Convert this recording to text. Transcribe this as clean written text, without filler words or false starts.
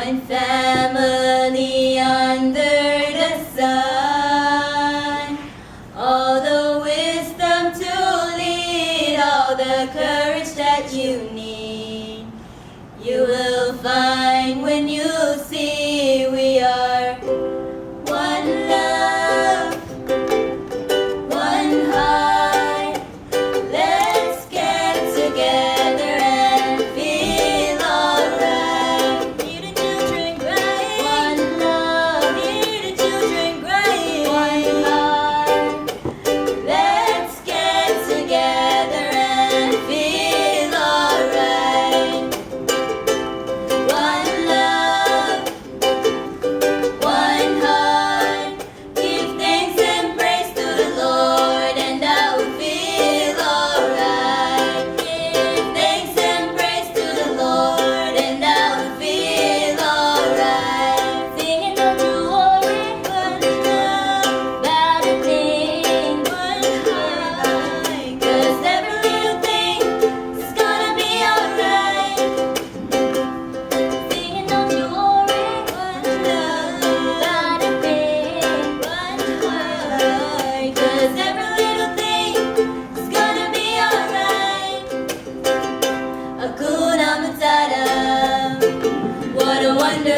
One family under the sun. All the wisdom to lead, all the courage that you need. You will find when you see we are one love, one heart. Let's get together and feel alright. Hear the children crying. One love. Hear the children crying. One heart. Let's get together and feel alright. One love, one heart. Give thanks and praise to the Lord, and I will feel alright. Give thanks and praise to the Lord, and I will feel alright. Singing, don't you worry, one love, about a thing, one heart. 'Cause every little thing is gonna be alright. Singing, don't you worry, one love, about a thing, one heart. 'Cause every little thing is gonna be alright. Hakuna Matata, what a wonderful